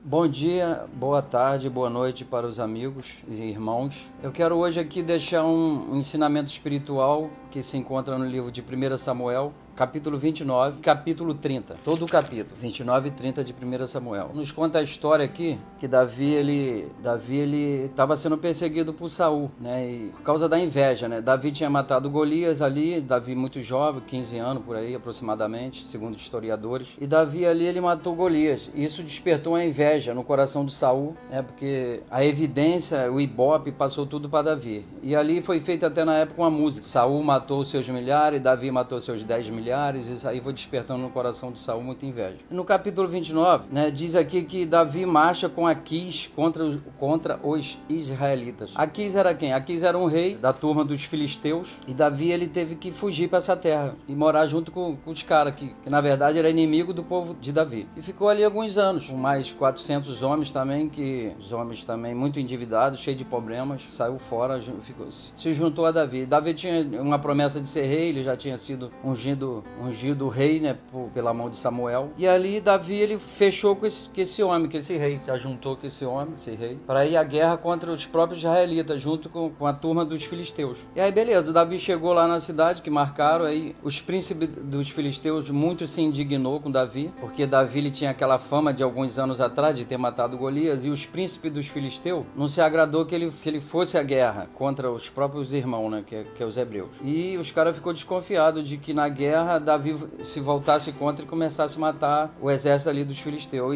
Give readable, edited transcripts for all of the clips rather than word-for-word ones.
Bom dia, boa tarde, boa noite para os amigos e irmãos. Eu quero hoje aqui deixar um ensinamento espiritual que se encontra no livro de 1 Samuel, capítulo 29, capítulo 30. Todo o capítulo, 29 e 30 de 1 Samuel. Nos conta a história aqui que Davi ele estava sendo perseguido por Saul, né? E por causa da inveja, né? Davi tinha matado Golias ali, Davi muito jovem, 15 anos por aí aproximadamente, segundo historiadores. E Davi ali ele matou Golias. Isso despertou a inveja no coração de Saul, né? Porque a evidência, o ibope passou tudo para Davi. E ali foi feita até na época uma música. Saul matou seus milhares, Davi matou seus 10 milhares. Isso aí foi despertando no coração de Saul muita inveja. E no capítulo 29, né, diz aqui que Davi marcha com Aquis contra os israelitas. Aquis era quem? Aquis era um rei da turma dos filisteus, e Davi ele teve que fugir para essa terra e morar junto com os caras que na verdade era inimigo do povo de Davi. E ficou ali alguns anos, com mais 400 homens também, os homens também muito endividados, cheios de problemas, saiu fora, se juntou a Davi. Davi tinha uma promessa de ser rei, ele já tinha sido ungido rei, né, pela mão de Samuel. E ali Davi ele fechou com esse homem, com esse rei, se juntou com esse homem, esse rei, para ir à guerra contra os próprios israelitas, junto com a turma dos filisteus. E aí beleza, Davi chegou lá na cidade, que marcaram, aí os príncipes dos filisteus muito se indignou com Davi, porque Davi ele tinha aquela fama de alguns anos atrás de ter matado Golias, e os príncipes dos filisteus não se agradou que ele fosse à guerra contra os próprios irmãos, né, que é os hebreus. E os caras ficou desconfiados de que na guerra Davi se voltasse contra e começasse a matar o exército ali dos filisteus.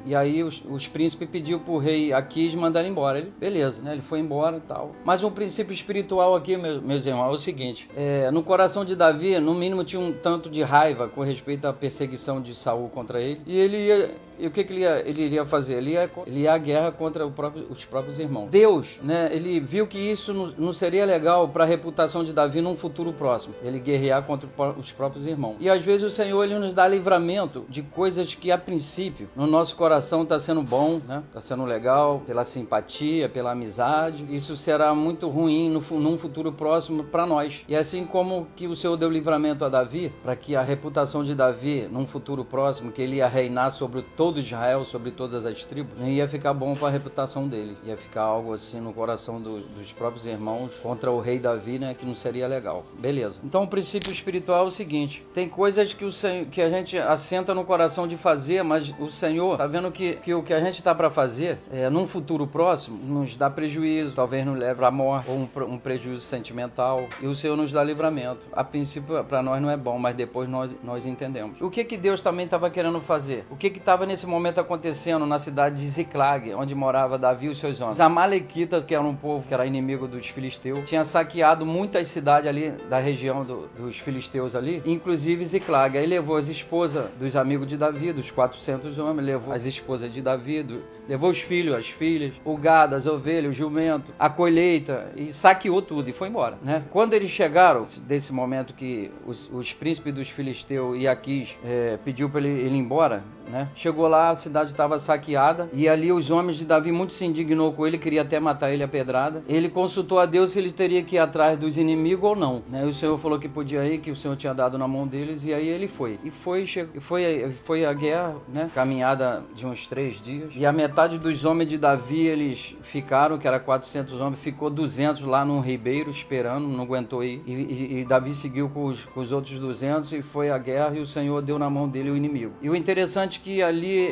E aí os príncipes pediu pro rei Aquis mandar ele embora. Ele, beleza, né? Ele foi embora e tal. Mas um princípio espiritual aqui, meus irmãos, é o seguinte: no coração de Davi, no mínimo, tinha um tanto de raiva com respeito à perseguição de Saul contra ele. E ele ia. E o que ele iria fazer? Ele ia à guerra contra os próprios irmãos. Deus, né? Ele viu que isso não seria legal para a reputação de Davi num futuro próximo. Ele guerrear contra os próprios irmãos. E às vezes o Senhor ele nos dá livramento de coisas que a princípio no nosso coração está sendo bom, né? Está sendo legal pela simpatia, pela amizade. Isso será muito ruim num futuro próximo para nós. E assim como que o Senhor deu livramento a Davi, para que a reputação de Davi num futuro próximo, que ele ia reinar sobre todo Israel, sobre todas as tribos, ia ficar bom para a reputação dele. Ia ficar algo assim no coração dos próprios irmãos contra o rei Davi, né? Que não seria legal. Beleza. Então o princípio espiritual é o seguinte: tem coisas que a gente assenta no coração de fazer, mas o Senhor tá vendo que o que a gente tá para fazer num futuro próximo nos dá prejuízo, talvez nos leve à morte ou um prejuízo sentimental, e o Senhor nos dá livramento. A princípio para nós não é bom, mas depois nós entendemos. O que Deus também estava querendo fazer? O que estava nesse momento acontecendo na cidade de Ziclag, onde morava Davi e os seus homens? Os amalequitas, que eram um povo que era inimigo dos filisteus, tinha saqueado muitas cidades ali da região dos filisteus ali, inclusive Ziclag. Aí levou as esposas dos amigos de Davi, dos 400 homens, levou as esposas de Davi, levou os filhos, as filhas, o gado, as ovelhas, o jumento, a colheita, e saqueou tudo e foi embora, né? Quando eles chegaram, desse momento que os príncipes dos filisteus e Aquis pediu para ele ir embora, né? Chegou lá, a cidade estava saqueada, e ali os homens de Davi muito se indignou com ele, queria até matar ele a pedrada. Ele consultou a Deus se ele teria que ir atrás dos inimigos ou não, né? O Senhor falou que podia ir, que o Senhor tinha dado na mão deles, e aí ele foi. E foi a guerra, né? Caminhada de uns 3 dias. E a metade dos homens de Davi, eles ficaram, que era 400 homens, ficou 200 lá num ribeiro esperando, não aguentou ir. E Davi seguiu com os outros 200 e foi a guerra, e o Senhor deu na mão dele o inimigo. E o interessante é que ali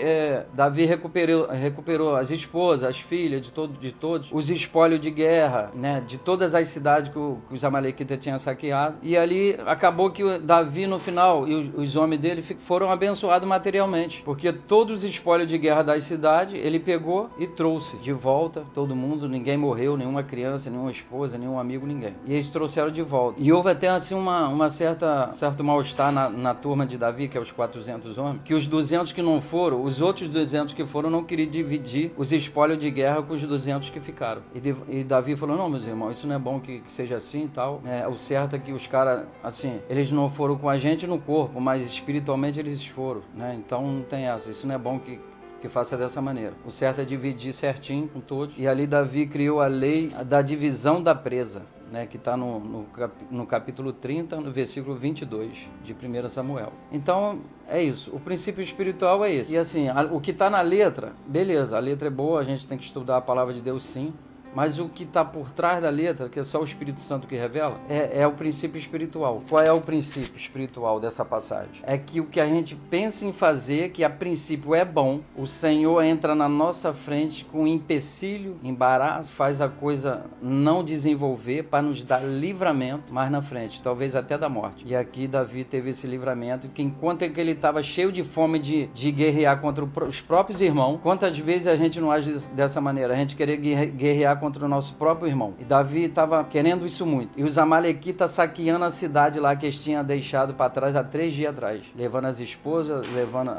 Davi recuperou as esposas, as filhas de todos, os espólios de guerra, né? De todas as cidades que os amalequitas tinham saqueado. E ali acabou que Davi no final e os homens dele foram abençoados materialmente, porque todos os espólios de guerra das cidades ele pegou e trouxe de volta todo mundo, ninguém morreu, nenhuma criança, nenhuma esposa, nenhum amigo, ninguém. E eles trouxeram de volta. E houve até assim uma certo mal-estar na turma de Davi, que é os 400 homens, que os 200 que não foram, os outros 200 que foram não queriam dividir os espólios de guerra com os 200 que ficaram. E Davi falou: não, meus irmãos, isso não é bom que seja assim e tal. O certo é que os caras, assim, eles não foram com a gente no corpo, mas espiritualmente eles foram, né? Então não tem essa. Isso não é bom que que faça dessa maneira. O certo é dividir certinho com todos. E ali Davi criou a lei da divisão da presa, né, que está no capítulo 30, no versículo 22 de 1 Samuel. Então, é isso. O princípio espiritual é esse. E assim, o que está na letra, beleza, a letra é boa, a gente tem que estudar a palavra de Deus sim, mas o que está por trás da letra, que é só o Espírito Santo que revela, é o princípio espiritual. Qual é o princípio espiritual dessa passagem? É que o que a gente pensa em fazer, que a princípio é bom, o Senhor entra na nossa frente com empecilho, embaraço, faz a coisa não desenvolver para nos dar livramento mais na frente, talvez até da morte. E aqui Davi teve esse livramento, que enquanto ele estava cheio de fome de guerrear contra os próprios irmãos, quantas vezes a gente não age dessa maneira? A gente querer guerrear contra o nosso próprio irmão. E Davi estava querendo isso muito. E os amalequitas saqueando a cidade lá que eles tinham deixado para trás há 3 dias atrás, levando as esposas, levando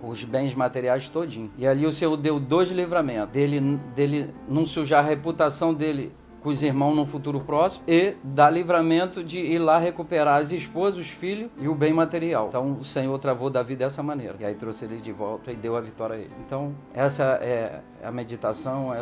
os bens materiais todinho. E ali o Senhor deu 2 livramentos. Dele não sujar a reputação dele com os irmãos no futuro próximo e dar livramento de ir lá recuperar as esposas, os filhos e o bem material. Então o Senhor travou Davi dessa maneira. E aí trouxe ele de volta e deu a vitória a ele. Então essa é a meditação,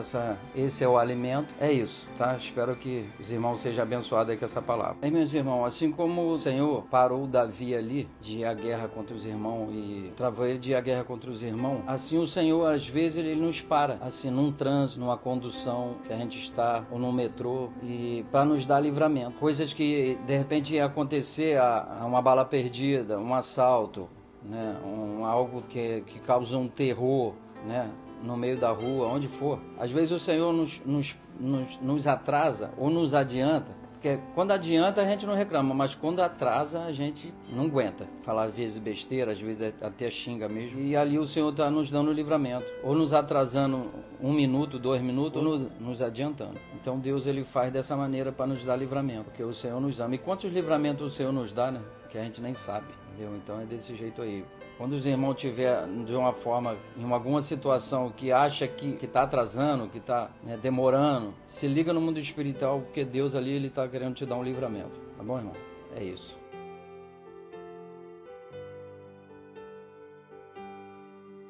esse é o alimento. É isso, tá? Espero que os irmãos sejam abençoados aí com essa palavra. E meus irmãos, assim como o Senhor parou Davi ali de ir à guerra contra os irmãos e travou ele de ir à guerra contra os irmãos, assim o Senhor às vezes ele nos para, assim num trânsito, numa condução que a gente está, ou num metrô, e para nos dar livramento. Coisas que de repente ia acontecer, uma bala perdida, um assalto, né? Algo que causa um terror, né? No meio da rua, onde for. Às vezes o Senhor nos atrasa ou nos adianta, porque quando adianta a gente não reclama, mas quando atrasa a gente não aguenta. Falar às vezes besteira, às vezes até xinga mesmo. E ali o Senhor está nos dando livramento, ou nos atrasando 1 minuto, 2 minutos, ou nos adiantando. Então Deus ele faz dessa maneira para nos dar livramento, porque o Senhor nos ama. E quantos livramentos o Senhor nos dá, né? Que a gente nem sabe, entendeu? Então é desse jeito aí. Quando os irmãos estiver de uma forma, em alguma situação que acha que está atrasando, que está demorando, se liga no mundo espiritual, porque Deus ali ele está querendo te dar um livramento. Tá bom, irmão? É isso.